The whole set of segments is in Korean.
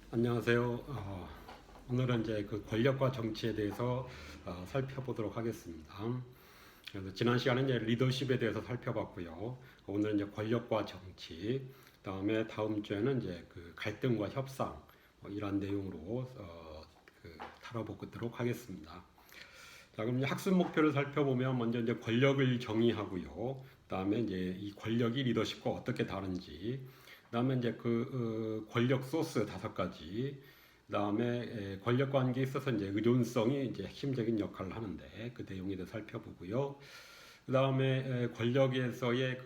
안녕하세요. 오늘은 이제 그 권력과 정치에 대해서 살펴보도록 하겠습니다. 그래서 지난 시간에 이제 리더십에 대해서 살펴봤고요. 오늘은 이제 권력과 정치, 그다음에 다음 주에는 이제 그 갈등과 협상 이런 내용으로 다뤄보도록 하겠습니다. 자, 그럼 이제 학습 목표를 살펴보면 먼저 이제 권력을 정의하고요. 그다음에 이제 이 권력이 리더십과 어떻게 다른지, 그다음에 이제 권력 소스 5가지, 그다음에 권력 관계에 있어서 이제 의존성이 이제 핵심적인 역할을 하는데 그 내용에 대해 살펴보고요. 그다음에 권력에서의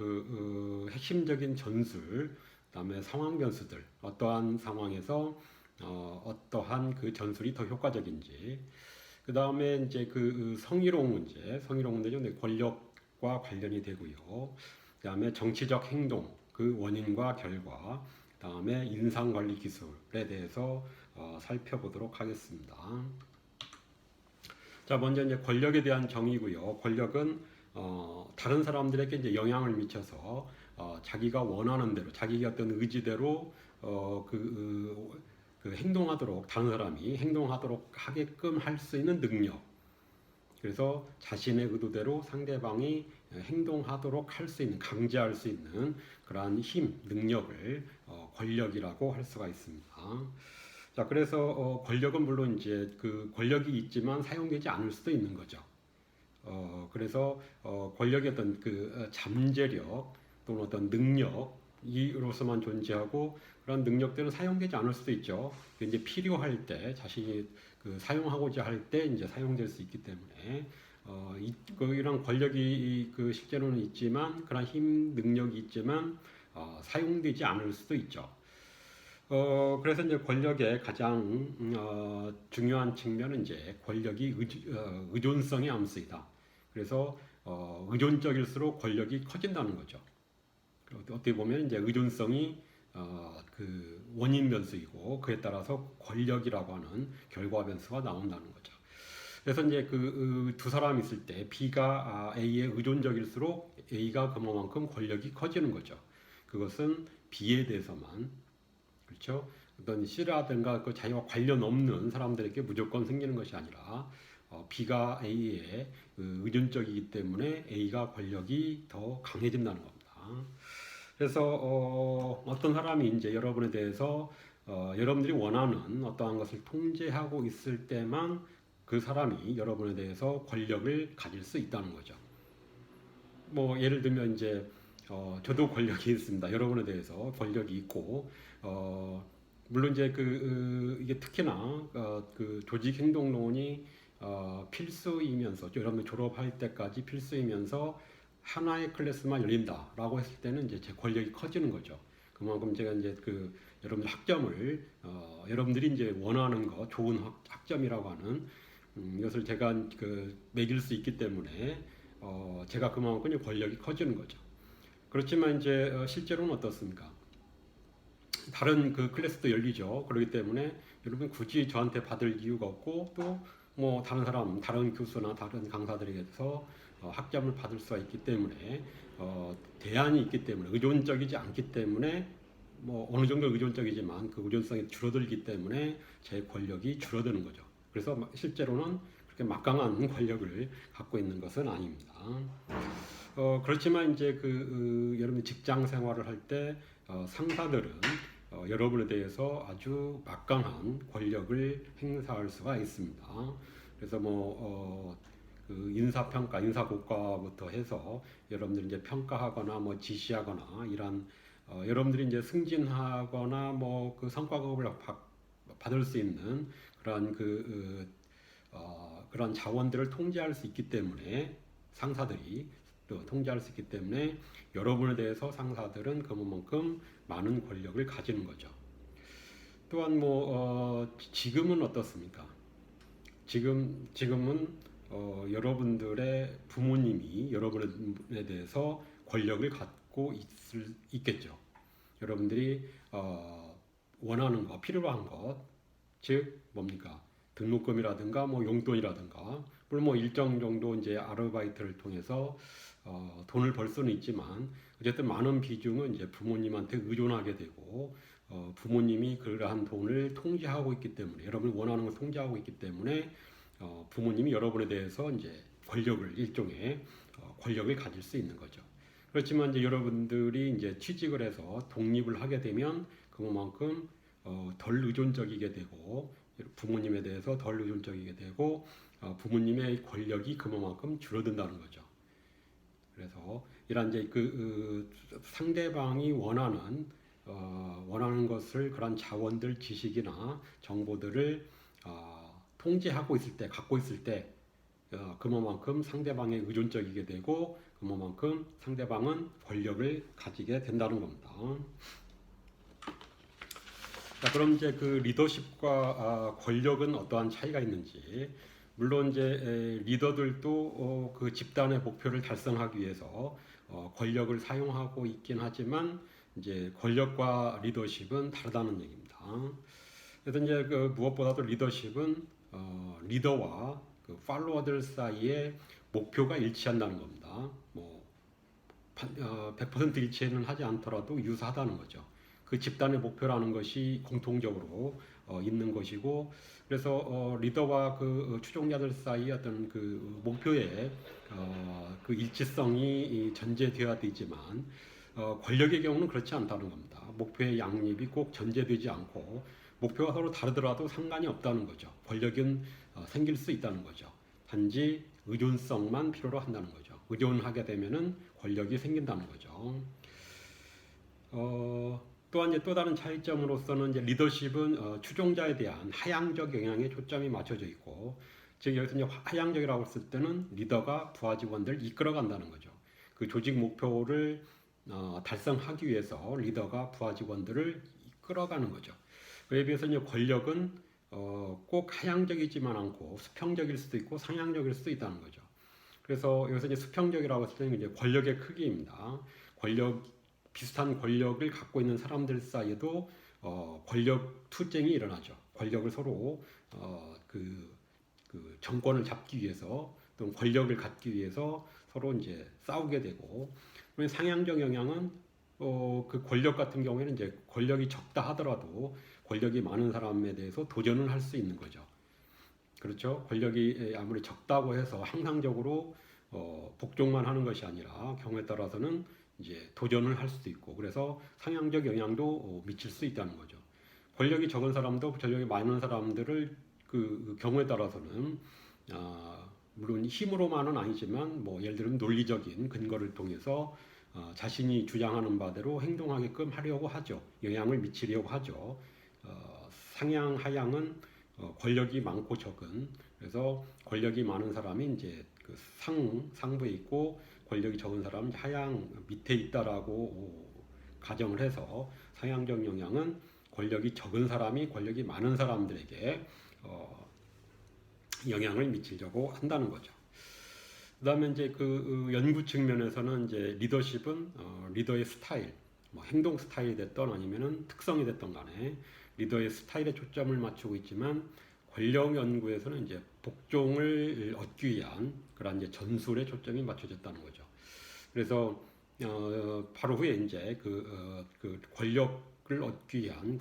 핵심적인 전술, 그다음에 상황 변수들, 어떠한 상황에서 어떠한 그 전술이 더 효과적인지, 그 다음에 이제 성희롱 문제, 성희롱 문제는 권력과 관련이 되고요. 그 다음에 정치적 행동, 그 원인과 결과, 그 다음에 인상관리 기술에 대해서 살펴보도록 하겠습니다. 자, 먼저 이제 권력에 대한 정의고요. 권력은 다른 사람들에게 이제 영향을 미쳐서 자기가 원하는 대로, 자기 어떤 의지대로 행동하도록, 다른 사람이 행동하도록 하게끔 할 수 있는 능력. 그래서 자신의 의도대로 상대방이 행동하도록 할 수 있는, 강제할 수 있는 그러한 힘, 능력을 권력이라고 할 수가 있습니다. 자, 그래서 권력은 물론 이제 그 권력이 있지만 사용되지 않을 수도 있는 거죠. 그래서 권력의 어떤 잠재력 또는 어떤 능력이로서만 존재하고, 그런 능력들은 사용되지 않을 수도 있죠. 이제 필요할 때, 자신이 사용하고자 할 때 이제 사용될 수 있기 때문에 이런 권력이 실제로는 있지만, 그런 힘, 능력이 있지만 사용되지 않을 수도 있죠. 그래서 이제 권력의 가장 중요한 측면은 이제 권력이 의존성의 암시이다. 그래서 의존적일수록 권력이 커진다는 거죠. 어떻게 보면 이제 의존성이 원인 변수이고, 그에 따라서 권력이라고 하는 결과 변수가 나온다는 거죠. 그래서 이제 두 사람이 있을 때 B가 A에 의존적일수록 A가 그만큼 권력이 커지는 거죠. 그것은 B에 대해서만, 그렇죠? 어떤 C라든가 자기와 관련 없는 사람들에게 무조건 생기는 것이 아니라 B가 A에 의존적이기 때문에 A가 권력이 더 강해진다는 겁니다. 그래서 어떤 사람이 이제 여러분에 대해서 여러분들이 원하는 어떠한 것을 통제하고 있을 때만 그 사람이 여러분에 대해서 권력을 가질 수 있다는 거죠. 뭐 예를 들면 이제 저도 권력이 있습니다. 여러분에 대해서 권력이 있고, 물론 이제 이게 특히나 조직 행동론이 필수이면서, 여러분 졸업할 때까지 필수이면서 하나의 클래스만 열린다라고 했을 때는 이제 제 권력이 커지는 거죠. 그만큼 제가 이제 여러분들 학점을 여러분들이 이제 원하는 거, 좋은 학점이라고 하는 이것을 제가 매길 수 있기 때문에 제가 그만큼 권력이 커지는 거죠. 그렇지만 이제 실제로는 어떻습니까? 다른 클래스도 열리죠. 그렇기 때문에 여러분 굳이 저한테 받을 이유가 없고, 또 뭐 다른 사람, 다른 교수나 다른 강사들에게서 학점을 받을 수가 있기 때문에 대안이 있기 때문에, 의존적이지 않기 때문에, 뭐 어느 정도 의존적이지만 그 의존성이 줄어들기 때문에 제 권력이 줄어드는 거죠. 그래서 실제로는 그렇게 막강한 권력을 갖고 있는 것은 아닙니다. 그렇지만 이제 여러분 직장 생활을 할 때 상사들은 여러분에 대해서 아주 막강한 권력을 행사할 수가 있습니다. 그래서 인사평가, 인사고과부터 해서 여러분들이 이제 평가하거나 뭐 지시하거나, 이런 여러분들이 이제 승진하거나 성과급을 받을 수 있는 그런 그런 자원들을 통제할 수 있기 때문에, 상사들이 또 통제할 수 있기 때문에 여러분에 대해서 상사들은 그만큼 많은 권력을 가지는 거죠. 또한 지금은 어떻습니까? 지금은 여러분들의 부모님이 여러분에 대해서 권력을 갖고 있겠죠. 여러분들이 원하는 것, 필요한 것, 즉 뭡니까? 등록금이라든가 용돈이라든가, 물론 일정 정도 이제 아르바이트를 통해서 돈을 벌 수는 있지만, 어쨌든 많은 비중은 이제 부모님한테 의존하게 되고, 부모님이 그러한 돈을 통제하고 있기 때문에 여러분이 원하는 걸 통제하고 있기 때문에 부모님이 여러분에 대해서 이제 권력을 일종의 권력을 가질 수 있는 거죠. 그렇지만 이제 여러분들이 이제 취직을 해서 독립을 하게 되면 그만큼 덜 의존적이게 되고 부모님에 대해서 덜 의존적이게 되고 부모님의 권력이 그만큼 줄어든다는 거죠. 그래서 이런 이제 상대방이 원하는 것을 그런 자원들, 지식이나 정보들을 통제하고 있을 때, 갖고 있을 때, 그만큼 상대방에 의존적이게 되고, 그만큼 상대방은 권력을 가지게 된다는 겁니다. 자, 그럼 이제 그 리더십과 권력은 어떠한 차이가 있는지, 물론 이제 리더들도 그 집단의 목표를 달성하기 위해서 권력을 사용하고 있긴 하지만 이제 권력과 리더십은 다르다는 얘기입니다. 그래서 이제 그 무엇보다도 리더십은 리더와 그 팔로워들 사이에 목표가 일치한다는 겁니다. 뭐 100% 일치는 하지 않더라도 유사하다는 거죠. 그 집단의 목표라는 것이 공통적으로 있는 것이고, 그래서 리더와 그 추종자들 사이 어떤 그 목표의 그 일치성이 전제되어야 되지만 권력의 경우는 그렇지 않다는 겁니다. 목표의 양립이 꼭 전제되지 않고 목표가 서로 다르더라도 상관이 없다는 거죠. 권력은 생길 수 있다는 거죠. 단지 의존성만 필요로 한다는 거죠. 의존하게 되면은 권력이 생긴다는 거죠. 또한 이제 또 다른 차이점으로서는 이제 리더십은 추종자에 대한 하향적 영향에 초점이 맞춰져 있고, 즉 여기서 이제 하향적이라고 했을 때는 리더가 부하 직원들을 이끌어간다는 거죠. 그 조직 목표를 달성하기 위해서 리더가 부하 직원들을 이끌어가는 거죠. 그에 비해서 이제 권력은 꼭 하향적이지만 않고 수평적일 수도 있고 상향적일 수도 있다는 거죠. 그래서 여기서 이제 수평적이라고 했을 때는 이제 권력의 크기입니다. 비슷한 권력을 갖고 있는 사람들 사이에도 권력 투쟁이 일어나죠. 권력을 서로 그 정권을 잡기 위해서 또 권력을 갖기 위해서 서로 이제 싸우게 되고, 상향적 영향은 그 권력 같은 경우에는 이제 권력이 적다 하더라도 권력이 많은 사람에 대해서 도전을 할 수 있는 거죠. 그렇죠? 권력이 아무리 적다고 해서 항상적으로 복종만 하는 것이 아니라 경우에 따라서는 이제 도전을 할 수도 있고, 그래서 상향적 영향도 미칠 수 있다는 거죠. 권력이 적은 사람도 권력이 많은 사람들을 그 경우에 따라서는 물론 힘으로만은 아니지만 뭐 예를 들면 논리적인 근거를 통해서 자신이 주장하는 바대로 행동하게끔 하려고 하죠. 영향을 미치려고 하죠. 상향 하향은 권력이 많고 적은, 그래서 권력이 많은 사람이 이제 그 상부에 있고 권력이 적은 사람은 하향 밑에 있다라고 가정을 해서, 상향적 영향은 권력이 적은 사람이 권력이 많은 사람들에게 영향을 미치려고 한다는 거죠. 그다음에 이제 그 연구 측면에서는 이제 리더십은 리더의 스타일, 뭐 행동 스타일이 됐던 아니면은 특성이 됐던 간에 리더의 스타일에 초점을 맞추고 있지만, 권력 연구에서는 이제 복종을 얻기 위한 그런 이제 전술에 초점이 맞춰졌다는 거죠. 그래서 바로 후에 이제 그 권력을 얻기 위한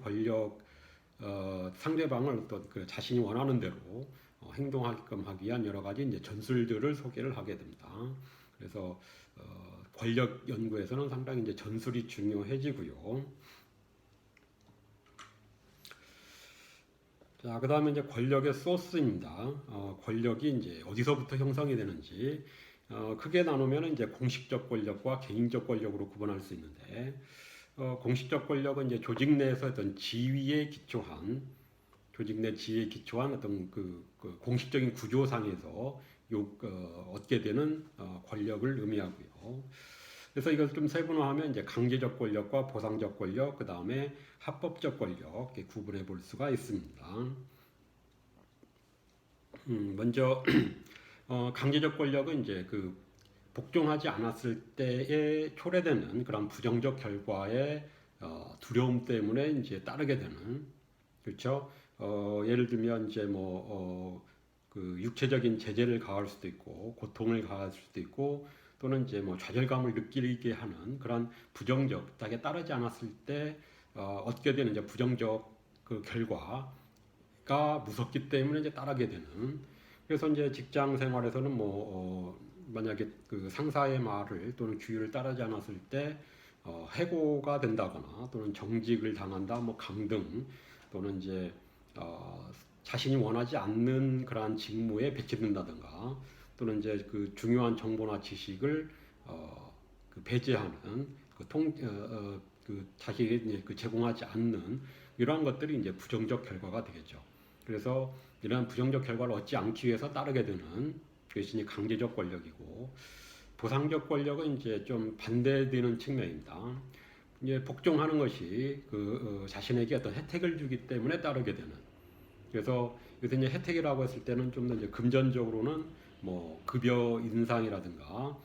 상대방을 어떤 그 자신이 원하는 대로 행동하게끔 하기 위한 여러 가지 이제 전술들을 소개를 하게 됩니다. 그래서 권력 연구에서는 상당히 이제 전술이 중요해지고요. 자, 그 다음에 이제 권력의 소스입니다. 권력이 이제 어디서부터 형성이 되는지 크게 나누면 이제 공식적 권력과 개인적 권력으로 구분할 수 있는데, 공식적 권력은 이제 조직 내에서 어떤 조직 내 지위에 기초한 어떤 그 공식적인 구조상에서 얻게 되는 권력을 의미하고요. 그래서 이걸 좀 세분화하면 이제 강제적 권력과 보상적 권력, 그 다음에 합법적 권력 이렇게 구분해 볼 수가 있습니다. 먼저 강제적 권력은 이제 그 복종하지 않았을 때에 초래되는 그런 부정적 결과의 두려움 때문에 이제 따르게 되는, 그렇죠? 예를 들면 이제 그 육체적인 제재를 가할 수도 있고 고통을 가할 수도 있고, 또는 이제 뭐 좌절감을 느끼게 하는 그런 부정적, 딱에 따르지 않았을 때 얻게 되는 이제 부정적 그 결과가 무섭기 때문에 이제 따르게 되는. 그래서 이제 직장 생활에서는 만약에 그 상사의 말을 또는 규율을 따르지 않았을 때 해고가 된다거나 또는 정직을 당한다, 뭐 강등 또는 이제 자신이 원하지 않는 그러한 직무에 배치된다든가 또는 이제 그 중요한 정보나 지식을 그 배제하는 그 자신이 이제 그 제공하지 않는 이러한 것들이 이제 부정적 결과가 되겠죠. 그래서 이러한 부정적 결과를 얻지 않기 위해서 따르게 되는 그것이 이제 강제적 권력이고, 보상적 권력은 이제 좀 반대되는 측면입니다. 이제 복종하는 것이 자신에게 어떤 혜택을 주기 때문에 따르게 되는. 그래서 요새 이제 혜택이라고 했을 때는 좀 더 이제 금전적으로는 뭐 급여 인상이라든가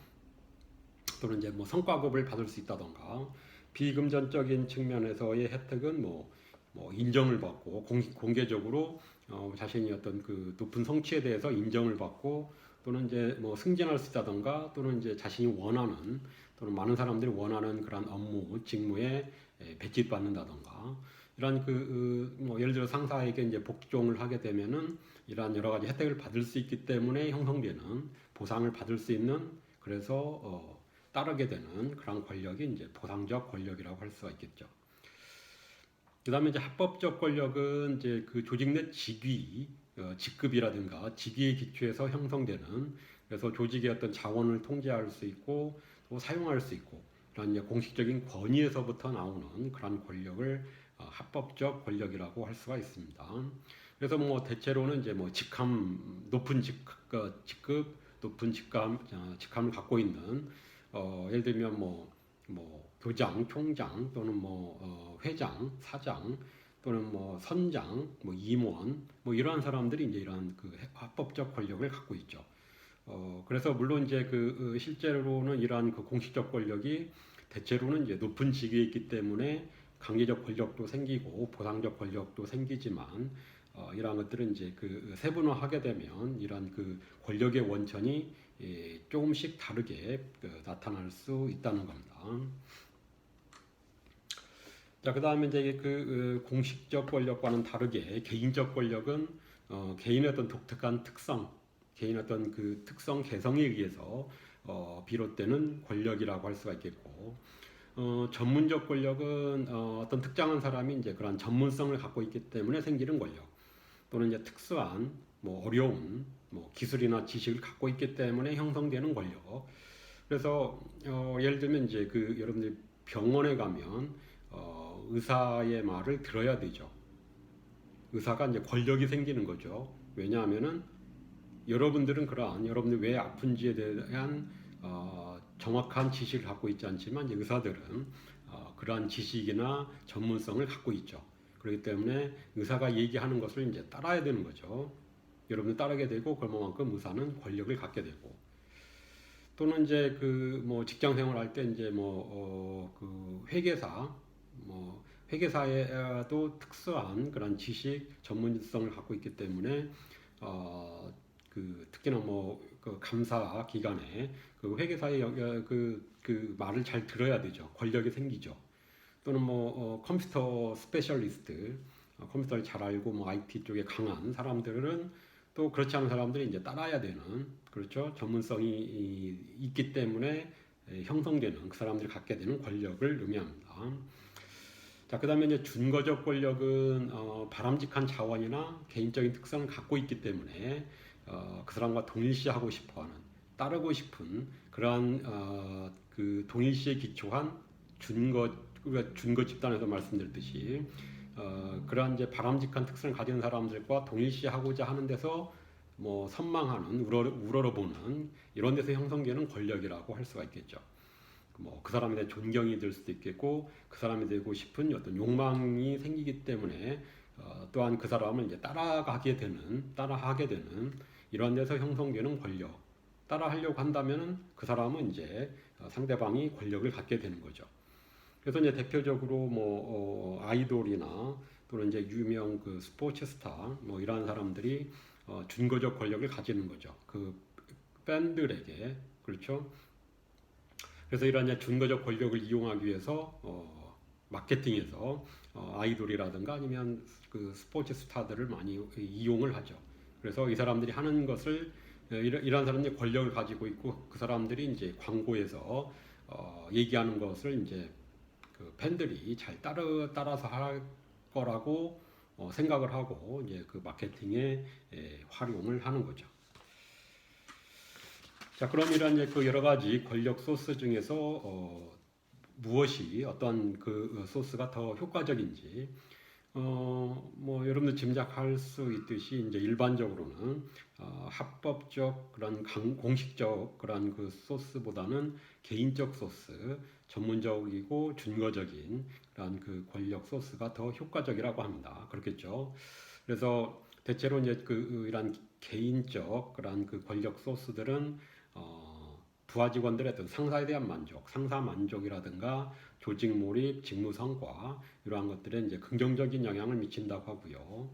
또는 이제 뭐 성과급을 받을 수 있다던가, 비금전적인 측면에서의 혜택은 뭐 인정을 받고 공개적으로 자신이 어떤 그 높은 성취에 대해서 인정을 받고 또는 이제 뭐 승진할 수 있다던가 또는 이제 자신이 원하는 또는 많은 사람들이 원하는 그런 업무 직무에 배치받는다던가 이런 뭐 예를 들어 상사에게 이제 복종을 하게 되면은 이러한 여러 가지 혜택을 받을 수 있기 때문에 형성되는 보상을 받을 수 있는, 그래서 따르게 되는 그런 권력이 이제 보상적 권력이라고 할 수가 있겠죠. 그다음에 이제 합법적 권력은 이제 그 조직 내 직위, 직급이라든가 직위에 기초해서 형성되는, 그래서 조직의 어떤 자원을 통제할 수 있고 또 사용할 수 있고 그런 이제 공식적인 권위에서부터 나오는 그런 권력을 합법적 권력이라고 할 수가 있습니다. 그래서 뭐 대체로는 이제 뭐 높은 직급, 높은 직함을 갖고 있는 예를 들면 뭐 교장, 총장 또는 회장, 사장 또는 뭐 선장, 뭐 임원 뭐 이러한 사람들이 이제 이러한 그 합법적 권력을 갖고 있죠. 그래서 물론 이제 실제로는 이러한 그 공식적 권력이 대체로는 이제 높은 직위에 있기 때문에 강제적 권력도 생기고 보상적 권력도 생기지만 이러한 것들은 이제 세분화하게 되면 이러한 그 권력의 원천이 조금씩 다르게 나타날 수 있다는 겁니다. 자, 그 다음에 이제 공식적 권력과는 다르게 개인적 권력은 개인의 어떤 독특한 특성, 개인의 어떤 그 특성 개성에 의해서 비롯되는 권력이라고 할 수가 있겠고, 전문적 권력은 어떤 특정한 사람이 이제 그런 전문성을 갖고 있기 때문에 생기는 권력, 또는 이제 특수한 뭐 어려운 뭐 기술이나 지식을 갖고 있기 때문에 형성되는 권력. 그래서 예를 들면 이제 여러분들이 병원에 가면 의사의 말을 들어야 되죠. 의사가 이제 권력이 생기는 거죠. 왜냐하면은 여러분들 왜 아픈지에 대한 정확한 지식을 갖고 있지 않지만 이제 의사들은 그러한 지식이나 전문성을 갖고 있죠. 그렇기 때문에 의사가 얘기하는 것을 이제 따라야 되는 거죠. 여러분들 따르게 되고 그만큼 의사는 권력을 갖게 되고, 또는 이제 뭐 직장 생활할 때 이제 회계사에도 특수한 그런 지식 전문성을 갖고 있기 때문에 특히나 그 감사 기간에 그 회계사의 그 말을 잘 들어야 되죠. 권력이 생기죠. 또는 컴퓨터 스페셜리스트, 컴퓨터를 잘 알고 IT 쪽에 강한 사람들은 또 그렇지 않은 사람들이 이제 따라야 되는, 그렇죠, 전문성이 있기 때문에 형성되는, 그 사람들이 갖게 되는 권력을 의미합니다. 자, 그다음에 이제 준거적 권력은 바람직한 자원이나 개인적인 특성을 갖고 있기 때문에 그 사람과 동일시하고 싶어하는, 따르고 싶은 그러한 그 동일시에 기초한 우리가 준거 집단에서 말씀드렸듯이 그러한 이제 바람직한 특성을 가진 사람들과 동일시하고자 하는 데서 뭐 선망하는, 우러러보는 이런 데서 형성되는 권력이라고 할 수가 있겠죠. 그 사람에 대한 존경이 될 수도 있겠고, 그 사람이 되고 싶은 어떤 욕망이 생기기 때문에 또한 그 사람을 이제 따라하게 되는 이런 데서 형성되는 권력. 따라하려고 한다면은 그 사람은 이제 상대방이 권력을 갖게 되는 거죠. 그래서 이제 대표적으로 아이돌이나 또는 이제 유명 그 스포츠 스타 뭐 이러한 사람들이 준거적 권력을 가지는 거죠. 그 팬들에게, 그렇죠. 그래서 이러한 준거적 권력을 이용하기 위해서 마케팅에서 아이돌이라든가 아니면 그 스포츠 스타들을 많이 이용을 하죠. 그래서 이 사람들이 하는 것을 이런 사람들이 권력을 가지고 있고 그 사람들이 이제 광고에서 얘기하는 것을 이제 그 팬들이 잘 따라서 할 거라고 생각을 하고 이제 그 마케팅에 활용을 하는 거죠. 자, 그럼 이런 이제 그 여러 가지 권력 소스 중에서 무엇이 어떤 그 소스가 더 효과적인지 뭐 여러분들 짐작할 수 있듯이 이제 일반적으로는 합법적 그런 공식적 그런 그 소스보다는 개인적 소스, 전문적이고 준거적인 그런 그 권력 소스가 더 효과적이라고 합니다. 그렇겠죠? 그래서 대체로 이제 그 이런 개인적 그런 그 권력 소스들은 부하 직원들의 어떤 상사에 대한 만족, 상사 만족이라든가 조직 몰입, 직무 성과 이러한 것들에 이제 긍정적인 영향을 미친다고 하고요.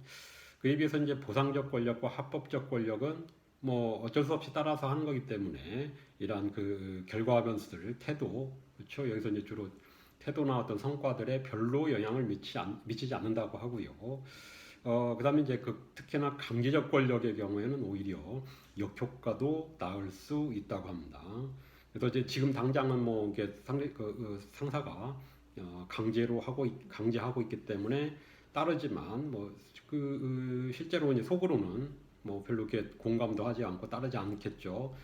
그에 비해서 이제 보상적 권력과 합법적 권력은 뭐 어쩔 수 없이 따라서 하는 거기 때문에 이러한 그 결과 변수들, 태도, 그렇죠? 여기서 이제 주로 태도나 어떤 성과들에 별로 영향을 미치지 않는다고 하고요. 그다음에 이제 그 특히나 강제적 권력의 경우에는 오히려 역효과도 낳을 수 있다고 합니다. 그래서 이제 지금 당장은 뭐 이게 상사가 강제하고 있기 때문에 따르지만 뭐 실제로 이제 속으로는 뭐 별로 이렇게 공감도 하지 않고 따르지 않겠죠.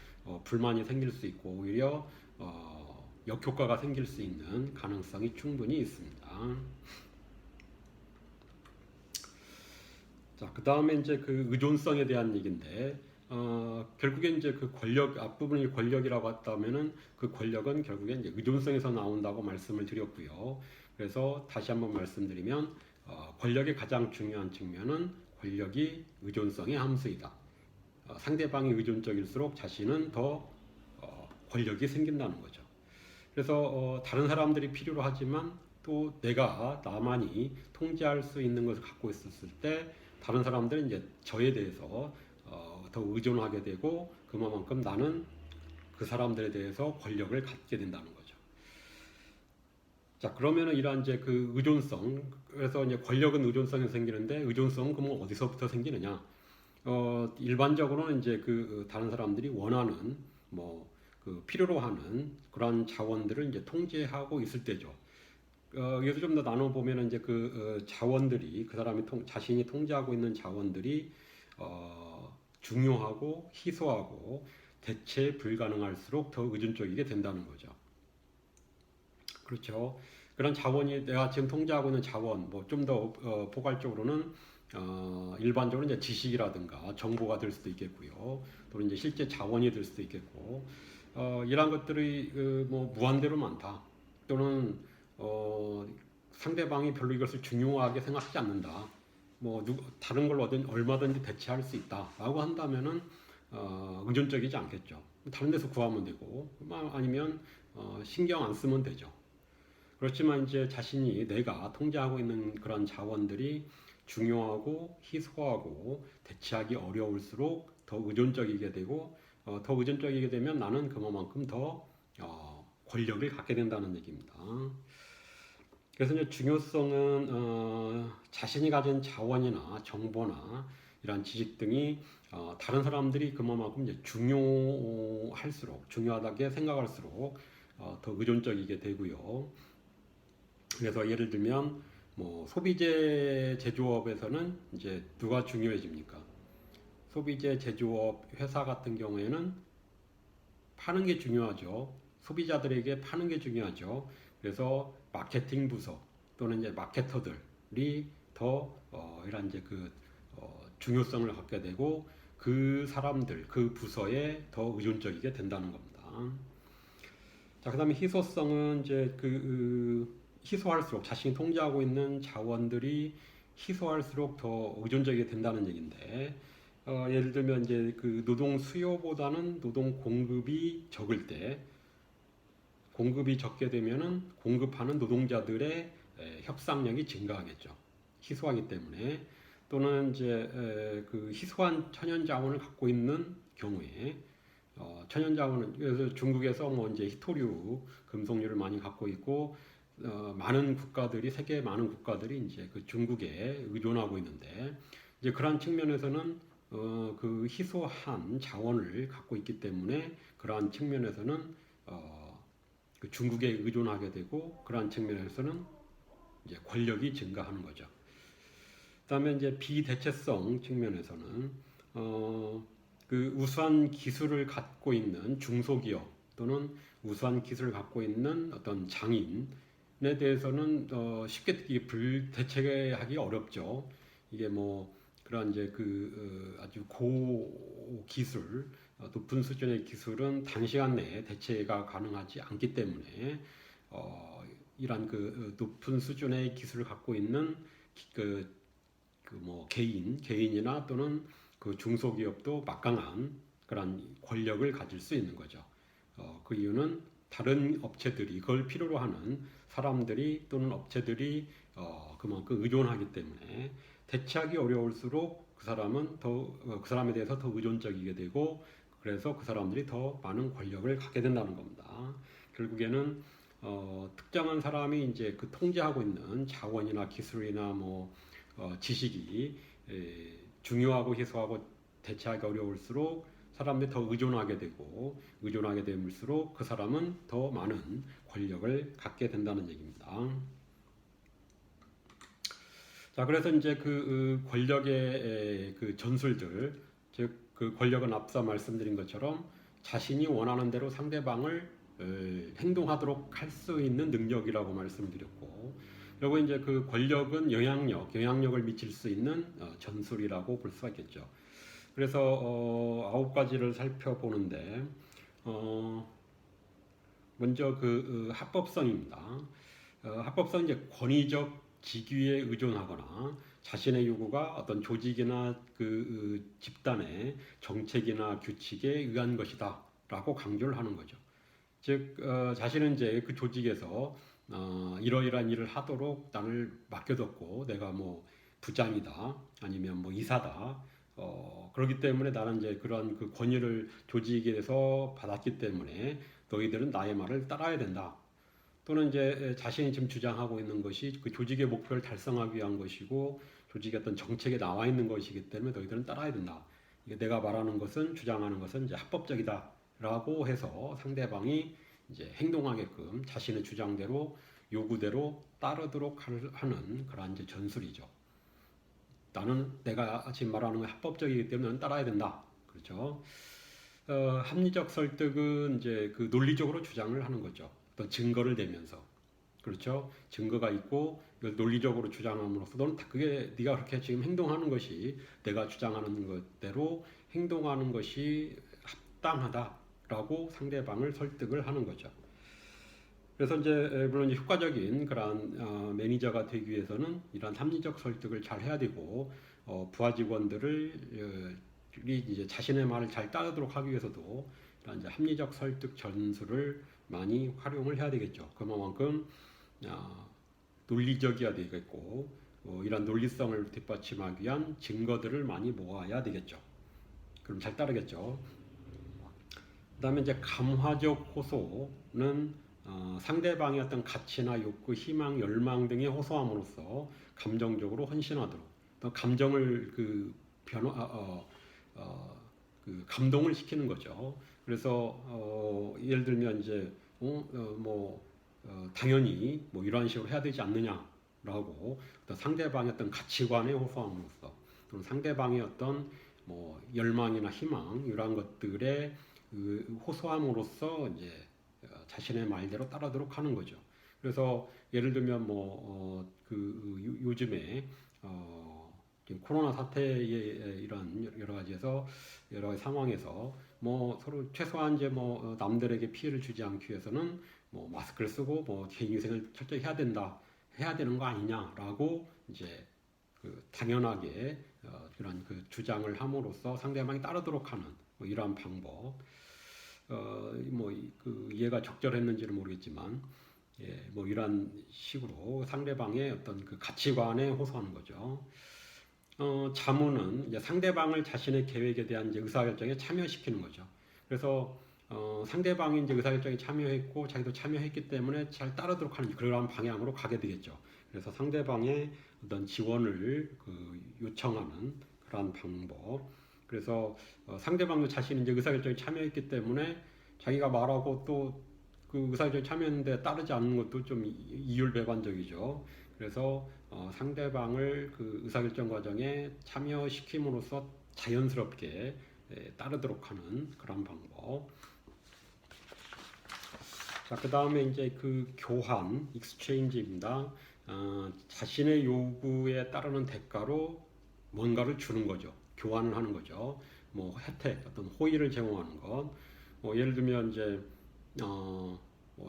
불만이 생길 수 있고 오히려 역효과가 생길 수 있는 가능성이 충분히 있습니다. 자, 그 다음에 이제 그 의존성에 대한 얘기인데, 결국엔 이제 그 권력, 앞부분이 권력이라고 했다면은 그 권력은 결국엔 이제 의존성에서 나온다고 말씀을 드렸고요. 그래서 다시 한번 말씀드리면, 권력의 가장 중요한 측면은 권력이 의존성의 함수이다. 상대방이 의존적일수록 자신은 더 권력이 생긴다는 거죠. 그래서 다른 사람들이 필요로 하지만 또 나만이 통제할 수 있는 것을 갖고 있었을 때 다른 사람들은 이제 저에 대해서 더 의존하게 되고 그만큼 나는 그 사람들에 대해서 권력을 갖게 된다는 거죠. 자, 그러면은 이러한 이제 그 의존성, 그래서 이제 권력은 의존성에서 생기는데 의존성은 그럼 어디서부터 생기느냐? 일반적으로는 이제 그 다른 사람들이 원하는 뭐 그 필요로 하는 그런 자원들을 이제 통제하고 있을 때죠. 여기서 좀 더 나눠 보면은 이제 그 자원들이 그 사람이 자신이 통제하고 있는 자원들이 중요하고 희소하고 대체 불가능할수록 더 의존적이게 된다는 거죠. 그렇죠. 그런 자원이 내가 지금 통제하고 있는 자원, 뭐 좀 더 포괄적으로는 일반적으로 이제 지식이라든가 정보가 될 수도 있겠고요. 또는 이제 실제 자원이 될 수도 있겠고, 이러한 것들이 뭐 무한대로 많다. 또는 상대방이 별로 이것을 중요하게 생각하지 않는다. 뭐 다른 걸 얼마든지 대체할 수 있다라고 한다면은 의존적이지 않겠죠. 다른 데서 구하면 되고, 아니면 신경 안 쓰면 되죠. 그렇지만 이제 자신이 내가 통제하고 있는 그런 자원들이 중요하고 희소하고 대체하기 어려울수록 더 의존적이게 되고 더 의존적이게 되면 나는 그만큼 더 권력을 갖게 된다는 얘기입니다. 그래서 이제 중요성은 자신이 가진 자원이나 정보나 이런 지식 등이 다른 사람들이 그만큼 이제 중요하다게 생각할수록 더 의존적이게 되고요. 그래서 예를 들면 뭐 소비재 제조업에서는 이제 누가 중요해집니까? 소비재 제조업 회사 같은 경우에는 파는 게 중요하죠. 소비자들에게 파는 게 중요하죠. 그래서 마케팅 부서 또는 이제 마케터들이 더 이런 이제 그 중요성을 갖게 되고 그 사람들 그 부서에 더 의존적이게 된다는 겁니다. 자, 그다음에 희소성은 이제 희소할수록 자신이 통제하고 있는 자원들이 희소할수록 더 의존적이게 된다는 얘기인데 예를 들면 이제 그 노동 수요보다는 노동 공급이 적을 때 공급이 적게 되면은 공급하는 노동자들의 협상력이 증가하겠죠. 희소하기 때문에 또는 이제 그 희소한 천연 자원을 갖고 있는 경우에 천연 자원은 그래서 중국에서 뭐 이제 희토류 금속류를 많이 갖고 있고 많은 국가들이 세계 많은 국가들이 이제 그 중국에 의존하고 있는데 이제 그러한 측면에서는 그 희소한 자원을 갖고 있기 때문에 그러한 측면에서는 그 중국에 의존하게 되고 그러한 측면에서는 이제 권력이 증가하는 거죠. 그다음에 이제 비대체성 측면에서는 그 우수한 기술을 갖고 있는 중소기업 또는 우수한 기술을 갖고 있는 어떤 장인에 대해서는 쉽게 대체하기 어렵죠. 이게 뭐 그런 이제 그 아주 고 기술 높은 수준의 기술은 단시간 내에 대체가 가능하지 않기 때문에 이러한 그 높은 수준의 기술을 갖고 있는 그 뭐 개인이나 또는 그 중소기업도 막강한 그런 권력을 가질 수 있는 거죠. 그 이유는 다른 업체들이 그걸 필요로 하는 사람들이 또는 업체들이 그만큼 의존하기 때문에 대체하기 어려울수록 그 사람은 그 사람에 대해서 더 의존적이게 되고 그래서 그 사람들이 더 많은 권력을 갖게 된다는 겁니다. 결국에는 특정한 사람이 이제 그 통제하고 있는 자원이나 기술이나 뭐 지식이 중요하고 희소하고 대체하기 어려울수록 사람들이 더 의존하게 되고 의존하게 될수록 그 사람은 더 많은 권력을 갖게 된다는 얘기입니다. 자, 그래서 이제 그 권력의 그 전술들, 즉 그 권력은 앞서 말씀드린 것처럼 자신이 원하는 대로 상대방을 행동하도록 할 수 있는 능력이라고 말씀드렸고, 그리고 이제 그 권력은 영향력을 미칠 수 있는 전술이라고 볼 수가 있겠죠. 그래서 9가지를 살펴보는데 먼저 그 합법성입니다. 합법성 이제 권위적 직위에 의존하거나 자신의 요구가 어떤 조직이나 그 집단의 정책이나 규칙에 의한 것이다라고 강조를 하는 거죠. 즉 자신은 이제 그 조직에서 이러이러한 일을 하도록 나를 맡겨뒀고 내가 뭐 부장이다 아니면 뭐 이사다 그렇기 때문에 나는 이제 그런 그 권위를 조직에서 받았기 때문에 너희들은 나의 말을 따라야 된다. 또는 이제 자신이 지금 주장하고 있는 것이 그 조직의 목표를 달성하기 위한 것이고 조직의 어떤 정책에 나와 있는 것이기 때문에 너희들은 따라야 된다. 이게 내가 말하는 것은 주장하는 것은 이제 합법적이다라고 해서 상대방이 이제 행동하게끔 자신의 주장대로 요구대로 따르도록 하는 그러한 이제 전술이죠. 나는 내가 지금 말하는 건 합법적이기 때문에 너는 따라야 된다. 그렇죠? 합리적 설득은 이제 그 논리적으로 주장을 하는 거죠. 또 증거를 대면서. 그렇죠? 증거가 있고 이걸 논리적으로 주장함으로써 너는 그게 네가 그렇게 지금 행동하는 것이 내가 주장하는 것대로 행동하는 것이 합당하다라고 상대방을 설득을 하는 거죠. 그래서 이제 물론 효과적인 그러한 매니저가 되기 위해서는 이러한 합리적 설득을 잘 해야 되고 부하 직원들을 이제 자신의 말을 잘 따르도록 하기 위해서도 이런 이제 합리적 설득 전술을 많이 활용을 해야 되겠죠. 그만큼 논리적이어야 되겠고 이런 논리성을 뒷받침하기 위한 증거들을 많이 모아야 되겠죠. 그럼 잘 따르겠죠. 그다음에 이제 감화적 호소는 상대방의 어떤 가치나 욕구, 희망, 열망 등에 호소함으로써 감정적으로 헌신하도록 또 감정을 그 감동을 시키는 거죠. 그래서 예를 들면 이제 당연히 뭐 이러한 식으로 해야 되지 않느냐라고 상대방의 어떤 가치관에 호소함으로써 또는 상대방의 어떤 뭐 열망이나 희망 이러한 것들에 호소함으로써 이제 자신의 말대로 따르도록 하는 거죠. 그래서 예를 들면 요즘에 코로나 사태의 이런 여러 가지 상황에서 뭐 서로 최소한 이제 남들에게 피해를 주지 않기 위해서는 뭐 마스크를 쓰고 뭐 개인위생을 철저히 해야 되는 거 아니냐라고 이제 당연하게 그런 그 주장을 함으로써 상대방이 따르도록 하는 이러한 방법. 이해가 적절했는지는 모르겠지만, 이런 식으로 상대방의 어떤 그 가치관에 호소하는 거죠. 자문은 이제 상대방을 자신의 계획에 대한 이제 의사결정에 참여시키는 거죠. 그래서 상대방이 이제 의사결정에 참여했고 자기도 참여했기 때문에 잘 따르도록 하는 그러한 방향으로 가게 되겠죠. 그래서 상대방의 어떤 지원을 요청하는 그러한 방법. 그래서 상대방도 자신이 이제 의사결정에 참여했기 때문에 자기가 말하고 또 그 의사결정에 참여했는데 따르지 않는 것도 좀 이율배반적이죠. 그래서 상대방을 그 의사결정 과정에 참여시킴으로써 자연스럽게 따르도록 하는 그런 방법. 자, 그 다음에 이제 그 교환, exchange입니다. 자신의 요구에 따르는 대가로 뭔가를 주는 거죠. 교환을 하는 거죠. 뭐 혜택, 어떤 호의를 제공하는 것. 예를 들면 이제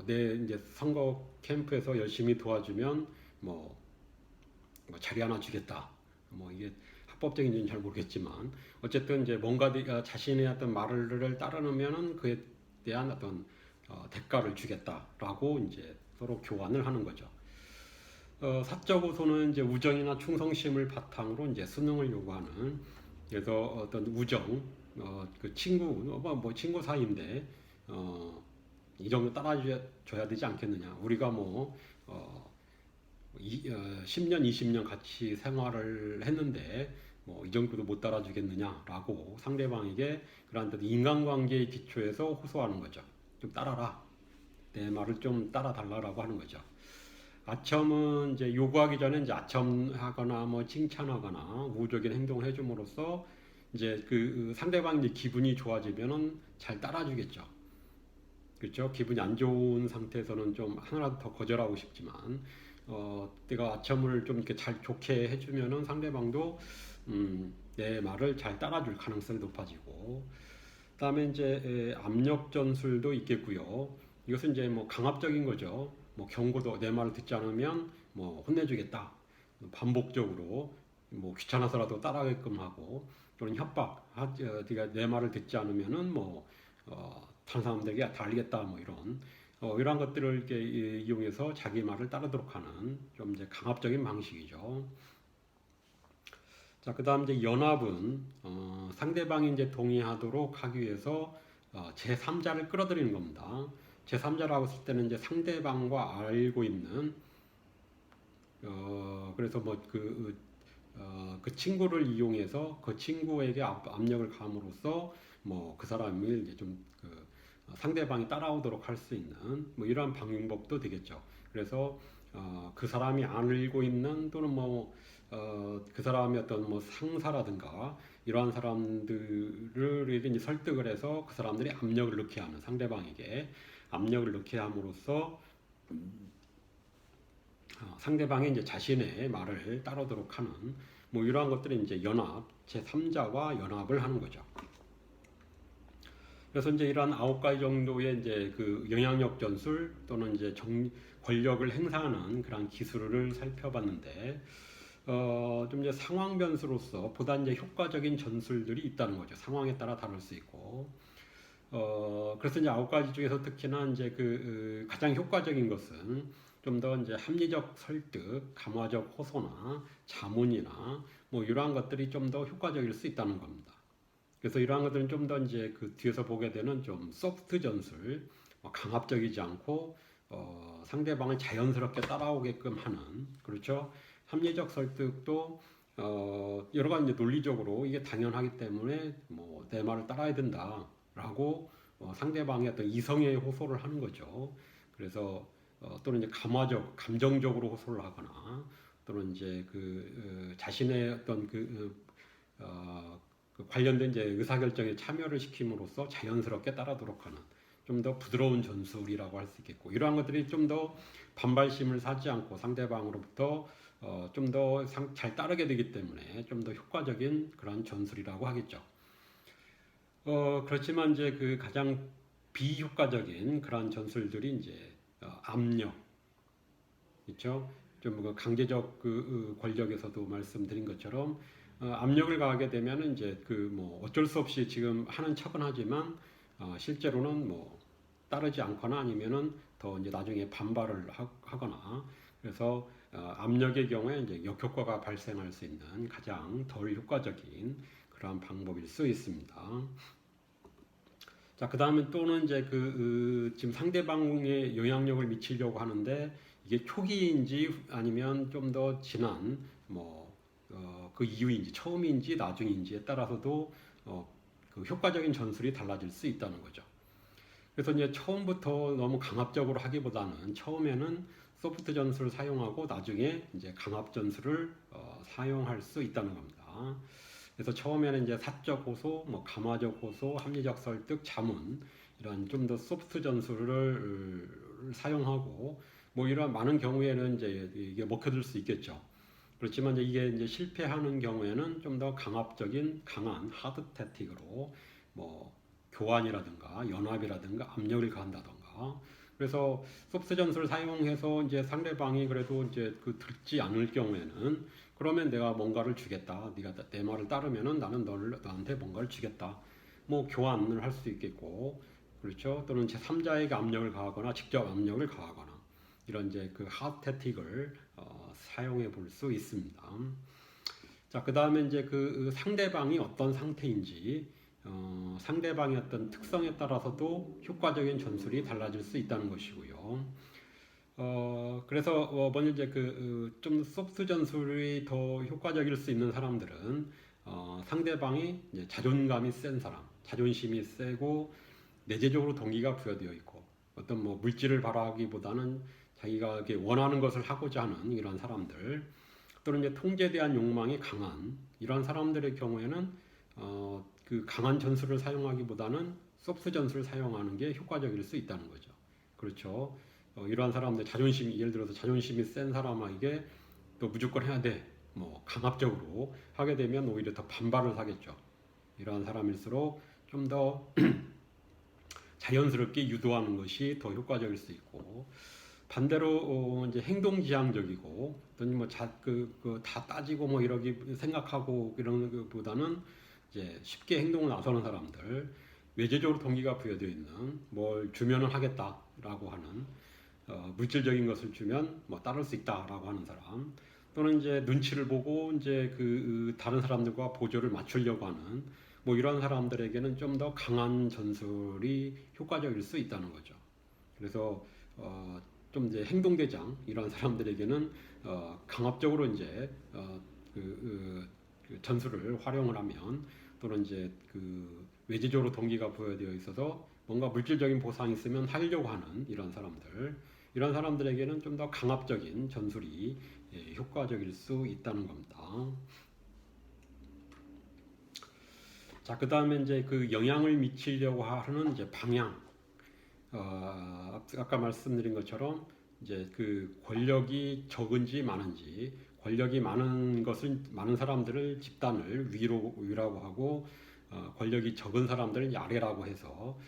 내 이제 선거 캠프에서 열심히 도와주면 뭐 자리 하나 주겠다. 뭐 이게 합법적인지는 잘 모르겠지만 어쨌든 이제 뭔가 자신의 어떤 말을 따르면은 그에 대한 어떤 대가를 주겠다라고 이제 서로 교환을 하는 거죠. 사적 우소는 이제 우정이나 충성심을 바탕으로 이제 수능을 요구하는 그래서 어떤 우정, 그 친구, 뭐 친구 사이인데 이 정도 따라줘야 되지 않겠느냐. 우리가 10년, 20년 같이 생활을 했는데 뭐 이 정도도 못 따라주겠느냐라고 상대방에게 그런 인간관계의 기초에서 호소하는 거죠. 좀 따라라. 내 말을 좀 따라달라고 하는 거죠. 아첨은 이제 요구하기 전에 이제 아첨하거나 뭐 칭찬하거나 우호적인 행동을 해줌으로써 이제 그 상대방이 이제 기분이 좋아지면은 잘 따라주겠죠. 그렇죠? 기분이 안 좋은 상태에서는 좀 하나라도 더 거절하고 싶지만 내가 아첨을 좀 이렇게 잘 좋게 해주면은 상대방도 내 말을 잘 따라줄 가능성이 높아지고 그다음에 이제 압력 전술도 있겠고요. 이것은 이제 뭐 강압적인 거죠. 뭐 경고도 내 말을 듣지 않으면 뭐 혼내주겠다. 반복적으로 뭐 귀찮아서라도 따라가게끔 하고 또는 협박. 네가 내 말을 듣지 않으면은 다른 사람들에게 다 알리겠다. 뭐 이런 것들을 이렇게 이용해서 자기 말을 따르도록 하는 좀 이제 강압적인 방식이죠. 자, 그다음 이제 연합은 상대방이 이제 동의하도록 하기 위해서 제3자를 끌어들이는 겁니다. 제3자라고 했을 때는 이제 상대방과 알고 있는 그래서 그 친구를 이용해서 그 친구에게 압력을 가함으로써 뭐 그 사람을 이제 상대방이 따라오도록 할 수 있는 뭐 이러한 방법도 되겠죠. 그래서 그 사람이 알고 있는 또는 그 사람의 어떤 뭐 상사라든가 이러한 사람들을 이제 설득을 해서 그 사람들이 압력을 넣게 하는 상대방에게 압력을 넣게 함으로써 상대방이 이제 자신의 말을 따르도록 하는 뭐 이러한 것들이 이제 연합 제3자와 연합을 하는 거죠. 그래서 이제 이러한 9가지 정도의 이제 그 영향력 전술 또는 이제 권력을 행사하는 그런 기술을 살펴봤는데 좀 이제 상황 변수로서 보다 이제 효과적인 전술들이 있다는 거죠. 상황에 따라 다를 수 있고. 그래서 이제 9가지 중에서 특히나 이제 가장 효과적인 것은 좀 더 이제 합리적 설득, 감화적 호소나 자문이나 뭐 이러한 것들이 좀 더 효과적일 수 있다는 겁니다. 그래서 이러한 것들은 좀 더 이제 그 뒤에서 보게 되는 좀 소프트 전술, 강압적이지 않고 상대방을 자연스럽게 따라오게끔 하는 그렇죠. 합리적 설득도 여러 가지 이제 논리적으로 이게 당연하기 때문에 뭐 내 말을 따라야 된다라고 상대방의 어떤 이성의 호소를 하는 거죠. 그래서 또는 이제 감정적으로 호소를 하거나 또는 이제 자신의 어떤 관련된 이제 의사결정에 참여를 시킴으로써 자연스럽게 따르도록 하는 좀 더 부드러운 전술이라고 할 수 있겠고 이러한 것들이 좀 더 반발심을 사지 않고 상대방으로부터 좀 더 잘 따르게 되기 때문에 좀 더 효과적인 그런 전술이라고 하겠죠. 그렇지만 이제 가장 비효과적인 그런 전술들이 이제 압력, 그렇죠? 좀 강제적 권력에서도 말씀드린 것처럼 압력을 가하게 되면 이제 뭐 어쩔 수 없이 지금 하는 척은 하지만 실제로는 뭐 따르지 않거나 아니면은 더 이제 나중에 반발을 하거나 그래서 압력의 경우에 이제 역효과가 발생할 수 있는 가장 덜 효과적인 그러한 방법일 수 있습니다. 자, 그 다음에 또는 이제 지금 상대방에 영향력을 미치려고 하는데 이게 초기인지 아니면 좀 더 지난 그 이후인지 처음인지 나중인지에 따라서도 그 효과적인 전술이 달라질 수 있다는 거죠. 그래서 이제 처음부터 너무 강압적으로 하기보다는 처음에는 소프트 전술을 사용하고 나중에 이제 강압 전술을 사용할 수 있다는 겁니다. 그래서 처음에는 이제 사적 호소, 감화적 호소, 합리적 설득, 자문 이런 좀 더 소프트 전술을 사용하고 이런 많은 경우에는 이제 이게 먹혀들 수 있겠죠. 그렇지만 이게 실패하는 경우에는 좀 더 강압적인 강한 하드 태틱으로 교환이라든가 연합이라든가 압력을 가한다든가. 그래서 소프트 전술을 사용해서 이제 상대방이 그래도 이제 듣지 않을 경우에는 그러면 내가 뭔가를 주겠다. 네가 내 말을 따르면은 나는 너한테 뭔가를 주겠다. 교환을 할 수 있겠고, 그렇죠? 또는 제3자에게 압력을 가하거나 직접 압력을 가하거나 이런 이제 하드 태틱을 사용해 볼 수 있습니다. 자, 그 다음에 이제 상대방이 어떤 상태인지, 상대방의 어떤 특성에 따라서도 효과적인 전술이 달라질 수 있다는 것이고요. 그래서 먼저 이제 좀 소프트 전술이 더 효과적일 수 있는 사람들은 상대방이 이제 자존감이 센 사람, 자존심이 세고 내재적으로 동기가 부여되어 있고 어떤 물질을 바라기보다는 자기가 원하는 것을 하고자 하는 이런 사람들, 또는 이제 통제에 대한 욕망이 강한 이러한 사람들의 경우에는 그 강한 전술을 사용하기보다는 소프트 전술을 사용하는 게 효과적일 수 있다는 거죠. 그렇죠. 이러한 사람들 예를 들어서 자존심이 센 사람에게 또 무조건 해야 돼. 강압적으로 하게 되면 오히려 더 반발을 하겠죠. 이러한 사람일수록 좀 더 자연스럽게 유도하는 것이 더 효과적일 수 있고, 반대로 이제 행동지향적이고 또는 다 따지고 이러기 생각하고 이런 것보다는 이제 쉽게 행동을 나서는 사람들, 외재적으로 동기가 부여되어 있는 뭘 주면은 하겠다라고 하는 물질적인 것을 주면 따를 수 있다라고 하는 사람, 또는 이제 눈치를 보고 이제 다른 사람들과 보조를 맞추려고 하는 이런 사람들에게는 좀 더 강한 전술이 효과적일 수 있다는 거죠. 그래서 좀 이제 행동대장 이런 사람들에게는 강압적으로 이제 전술을 활용을 하면, 또는 이제 외재적으로 동기가 부여되어 있어서 뭔가 물질적인 보상이 있으면 하려고 하는 이런 사람들에게는 좀 더 강압적인 전술이 효과적일 수 있다는 겁니다. 자, 그 다음에 이제 영향을 미치려고 하는 이제 방향. 아까 말씀드린 것처럼 이제 권력이 적은지 많은지, 권력이 많은 사람들을 집단을 위라고 하고, 권력이 적은 사람들은 아래라고 해서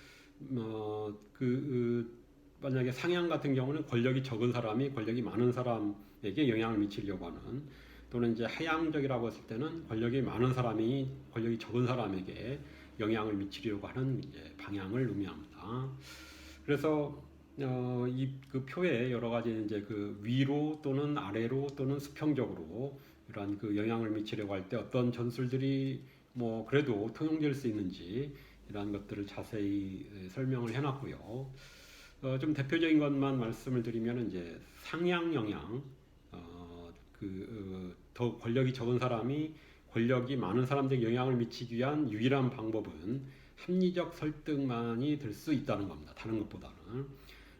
만약에 상향 같은 경우는 권력이 적은 사람이 권력이 많은 사람에게 영향을 미치려고 하는, 또는 이제 하향적이라고 했을 때는 권력이 많은 사람이 권력이 적은 사람에게 영향을 미치려고 하는 이제 방향을 의미합니다. 그래서 이 표에 여러 가지 이제 위로 또는 아래로 또는 수평적으로 이러한 영향을 미치려고 할 때 어떤 전술들이 그래도 통용될 수 있는지 이러한 것들을 자세히 설명을 해놨고요. 좀 대표적인 것만 말씀을 드리면 이제 상향 영향, 더 권력이 적은 사람이 권력이 많은 사람들에게 영향을 미치기 위한 유일한 방법은 합리적 설득만이 될 수 있다는 겁니다. 다른 것보다는.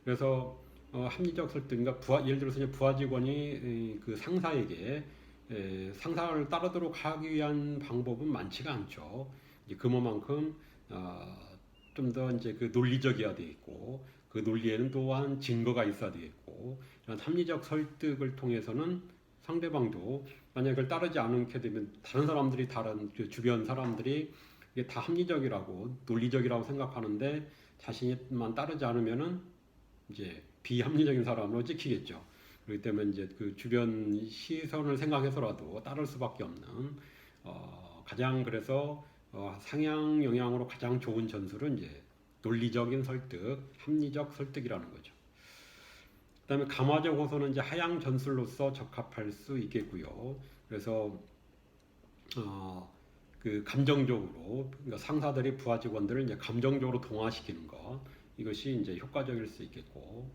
그래서 합리적 설득, 그러니까 예를 들어서 부하 직원이 상사에게 상사를 따르도록 하기 위한 방법은 많지가 않죠. 이제 그만큼 좀 더 이제 논리적이어야 되겠고, 그 논리에는 또한 증거가 있어야 되겠고, 이런 합리적 설득을 통해서는 상대방도 만약 그걸 따르지 않게 되면 다른 주변 사람들이 이게 다 합리적이라고 논리적이라고 생각하는데 자신만 따르지 않으면은 이제 비합리적인 사람으로 찍히겠죠. 그렇기 때문에 이제 주변 시선을 생각해서라도 따를 수밖에 없는 가장 그래서 상향 영향으로 가장 좋은 전술은 이제 논리적인 설득, 합리적 설득이라는 거죠. 그다음에 감화적 호소는 이제 하향 전술로서 적합할 수 있겠고요. 그래서 그 감정적으로 그러니까 상사들이 부하 직원들을 이제 감정적으로 동화시키는 것 이것이 이제 효과적일 수 있겠고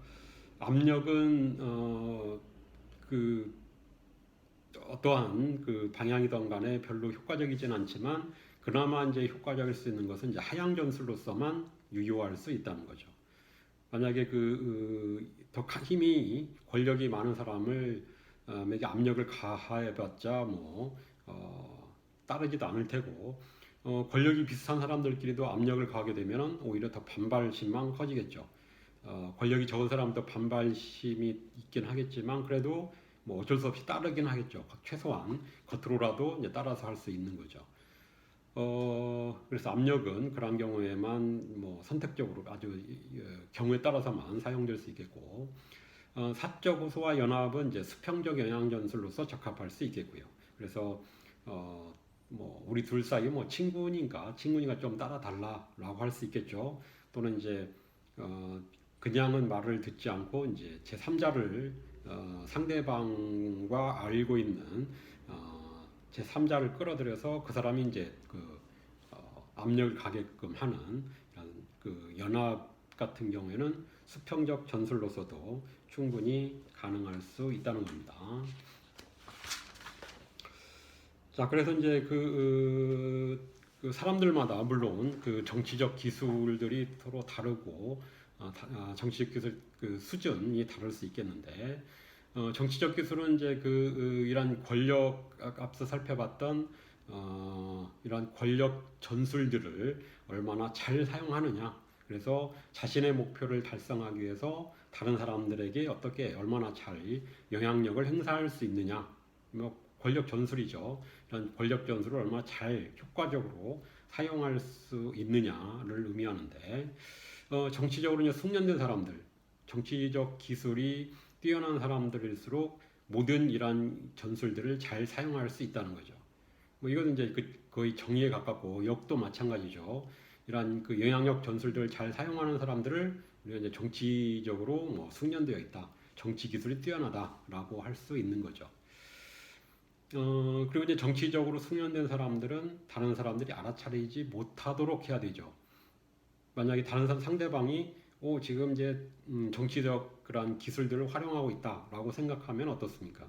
압력은 그 어떠한 그 방향이든 간에 별로 효과적이진 않지만 그나마 이제 효과적일 수 있는 것은 이제 하향 전술로서만 유효할 수 있다는 거죠. 만약에 더 힘이 권력이 많은 사람을 에게 압력을 가해봤자 따르지도 않을 테고 권력이 비슷한 사람들끼리도 압력을 가하게 되면 오히려 더 반발심만 커지겠죠. 권력이 적은 사람도 반발심이 있긴 하겠지만 그래도 뭐 어쩔 수 없이 따르긴 하겠죠. 최소한 겉으로라도 이제 따라서 할 수 있는 거죠. 그래서 압력은 그런 경우에만 뭐 선택적으로 아주 경우에 따라서만 사용될 수 있겠고 사적 호소와 연합은 이제 수평적 영향 전술로서 적합할 수 있겠고요. 그래서 뭐 우리 둘 사이 뭐 친구니까 좀 따라 달라라고 할 수 있겠죠. 또는 이제 그냥은 말을 듣지 않고 이제 제 3자를 상대방과 알고 있는 제 3자를 끌어들여서 그 사람이 이제 압력을 가게끔 하는 그 연합 같은 경우에는 수평적 전술로서도 충분히 가능할 수 있다는 겁니다. 자, 그래서 이제 그 사람들마다 물론 그 정치적 기술들이 서로 다르고 정치적 기술 그 수준이 다를 수 있겠는데 정치적 기술은 이제 이런 권력 앞서 살펴봤던 이런 권력 전술들을 얼마나 잘 사용하느냐. 그래서 자신의 목표를 달성하기 위해서 다른 사람들에게 어떻게 얼마나 잘 영향력을 행사할 수 있느냐. 뭐 권력 전술이죠. 이런 권력 전술을 얼마나 잘 효과적으로 사용할 수 있느냐를 의미하는데 정치적으로 이제 숙련된 사람들, 정치적 기술이 뛰어난 사람들일수록 모든 이러한 전술들을 잘 사용할 수 있다는 거죠. 뭐 이거는 이제 거의 정의에 가깝고 역도 마찬가지죠. 이러한 그 영향력 전술들을 잘 사용하는 사람들을 우리가 이제 정치적으로 뭐 숙련되어 있다, 정치 기술이 뛰어나다라고 할 수 있는 거죠. 그리고 이제 정치적으로 숙련된 사람들은 다른 사람들이 알아차리지 못하도록 해야 되죠. 만약에 다른 상대방이 지금 이제 정치적 그런 기술들을 활용하고 있다라고 생각하면 어떻습니까?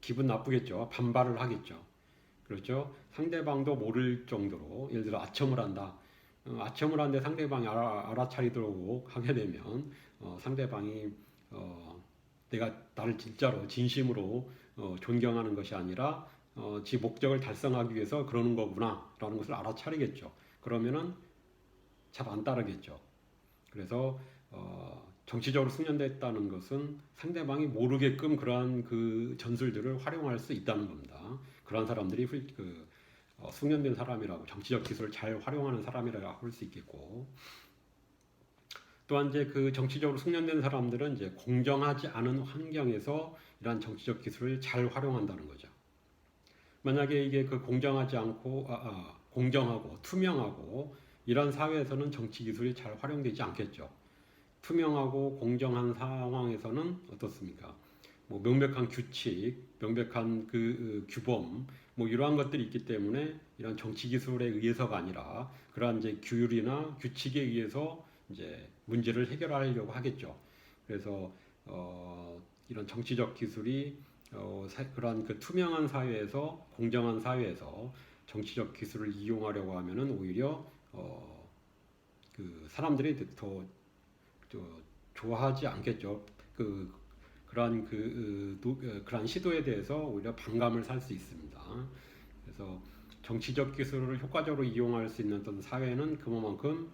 기분 나쁘겠죠. 반발을 하겠죠. 그렇죠. 상대방도 모를 정도로 예를 들어 아첨을 한다. 아첨을 하는데 상대방이 알아차리도록 하게 되면 상대방이 내가 나를 진짜로 진심으로 존경하는 것이 아니라 지 목적을 달성하기 위해서 그러는 거구나라는 것을 알아차리겠죠. 그러면은 잘 안 따르겠죠. 그래서 정치적으로 숙련됐다는 것은 상대방이 모르게끔 그러한 그 전술들을 활용할 수 있다는 겁니다. 그러한 사람들이 숙련된 사람이라고 정치적 기술을 잘 활용하는 사람이라고 할 수 있겠고 또한 이제 그 정치적으로 숙련된 사람들은 이제 공정하지 않은 환경에서 이러한 정치적 기술을 잘 활용한다는 거죠. 만약에 이게 공정하지 않고 공정하고 투명하고 이런 사회에서는 정치 기술이 잘 활용되지 않겠죠. 투명하고 공정한 상황에서는 어떻습니까? 뭐 명백한 규칙, 명백한 규범, 뭐 이러한 것들이 있기 때문에 이런 정치 기술에 의해서가 아니라 그러한 이제 규율이나 규칙에 의해서 이제 문제를 해결하려고 하겠죠. 그래서 이런 정치적 기술이 그러한 투명한 사회에서 공정한 사회에서 정치적 기술을 이용하려고 하면은 오히려 그 사람들이 더 좋아하지 않겠죠. 그러한 그러한 시도에 대해서 오히려 반감을 살 수 있습니다. 그래서 정치적 기술을 효과적으로 이용할 수 있는 어떤 사회는 그만큼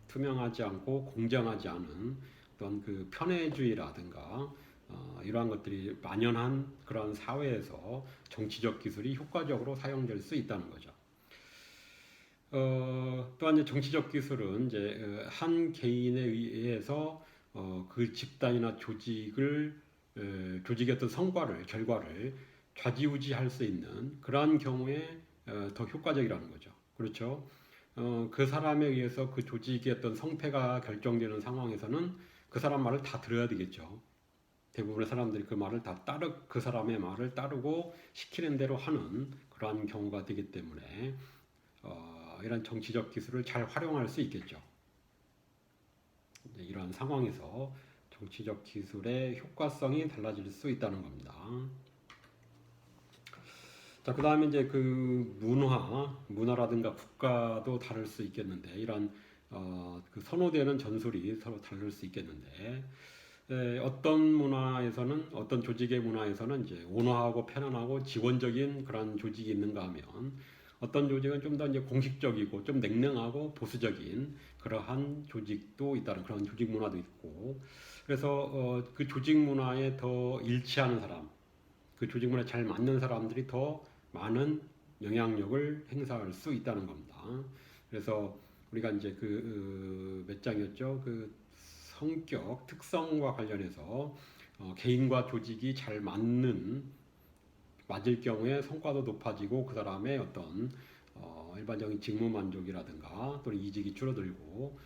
투명하지 않고 공정하지 않은 어떤 편애주의라든가 이러한 것들이 만연한 그런 사회에서 정치적 기술이 효과적으로 사용될 수 있다는 거죠. 또한 이제 정치적 기술은 이제 한 개인에 의해서 그 집단이나 조직의 어떤 결과를 좌지우지할 수 있는 그러한 경우에 더 효과적이라는 거죠. 그렇죠. 그 사람에 의해서 그 조직의 어떤 성패가 결정되는 상황에서는 그 사람 말을 다 들어야 되겠죠. 대부분의 사람들이 그 말을 다 그 사람의 말을 따르고 시키는 대로 하는 그러한 경우가 되기 때문에 이런 정치적 기술을 잘 활용할 수 있겠죠. 이러한 상황에서 정치적 기술의 효과성이 달라질 수 있다는 겁니다. 자, 그 다음에 이제 그 문화라든가 국가도 다를 수 있겠는데, 이런 그 선호되는 전술이 서로 다를 수 있겠는데, 어떤 조직의 문화에서는 이제 온화하고 편안하고 지원적인 그런 조직이 있는가 하면, 어떤 조직은 좀 더 이제 공식적이고 좀 냉랭하고 보수적인 그러한 조직도 있다는 그런 조직 문화도 있고, 그래서 그 조직 문화에 더 일치하는 사람, 그 조직 문화에 잘 맞는 사람들이 더 많은 영향력을 행사할 수 있다는 겁니다. 그래서 우리가 이제 몇 장이었죠? 그 성격 특성과 관련해서 개인과 조직이 잘 맞을 경우에 성과도 높아지고 그 사람의 어떤 일반적인 직무 만족이라든가 또는 이직이 줄어들고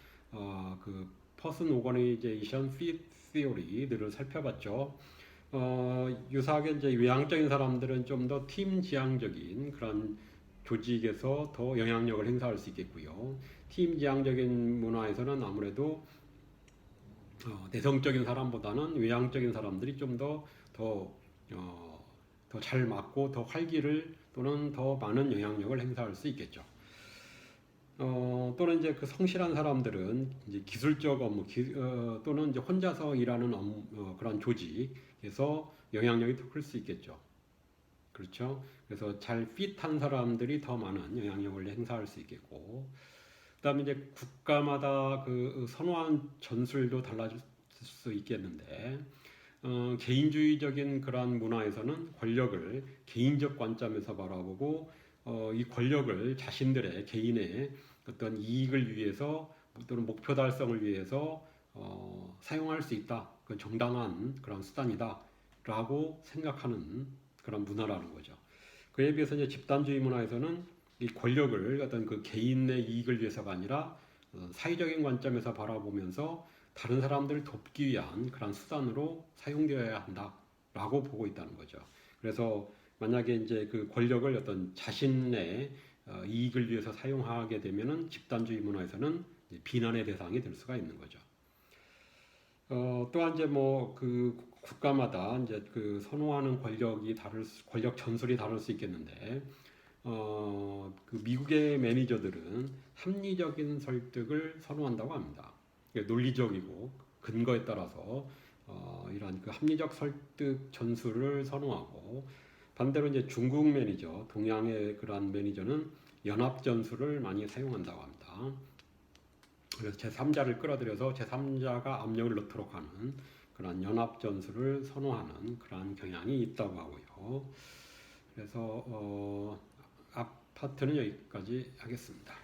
그 퍼슨 오거니제이션 시어리들을 살펴봤죠. 유사하게 이제 외향적인 사람들은 좀 더 팀 지향적인 그런 조직에서 더 영향력을 행사할 수 있겠고요. 팀 지향적인 문화에서는 아무래도 내성적인 사람보다는 외향적인 사람들이 좀 더 잘 맞고 더 활기를 또는 더 많은 영향력을 행사할 수 있겠죠. 또는 이제 그 성실한 사람들은 이제 기술적 업무 또는 이제 혼자서 일하는 그런 조직에서 영향력이 더 클 수 있겠죠. 그렇죠? 그래서 잘 핏한 사람들이 더 많은 영향력을 행사할 수 있겠고, 그다음에 이제 국가마다 그 선호한 전술도 달라질 수 있겠는데, 개인주의적인 그런 문화에서는 권력을 개인적 관점에서 바라보고 이 권력을 자신들의 개인의 어떤 이익을 위해서 또는 목표 달성을 위해서 사용할 수 있다. 그 정당한 그런 수단이다라고 생각하는 그런 문화라는 거죠. 그에 비해서 이제 집단주의 문화에서는 이 권력을 어떤 그 개인의 이익을 위해서가 아니라 사회적인 관점에서 바라보면서 다른 사람들을 돕기 위한 그런 수단으로 사용되어야 한다라고 보고 있다는 거죠. 그래서 만약에 이제 그 권력을 어떤 자신의 이익을 위해서 사용하게 되면은 집단주의 문화에서는 비난의 대상이 될 수가 있는 거죠. 또한 이제 뭐 그 국가마다 이제 그 선호하는 권력 전술이 다를 수 있겠는데, 그 미국의 매니저들은 합리적인 설득을 선호한다고 합니다. 논리적이고 근거에 따라서 이러한 그 합리적 설득 전술을 선호하고, 반대로 이제 중국 매니저, 동양의 그러한 매니저는 연합 전술을 많이 사용한다고 합니다. 그래서 제3자를 끌어들여서 제3자가 압력을 넣도록 하는 그런 연합 전술을 선호하는 그런 경향이 있다고 하고요. 그래서 앞 파트는 여기까지 하겠습니다.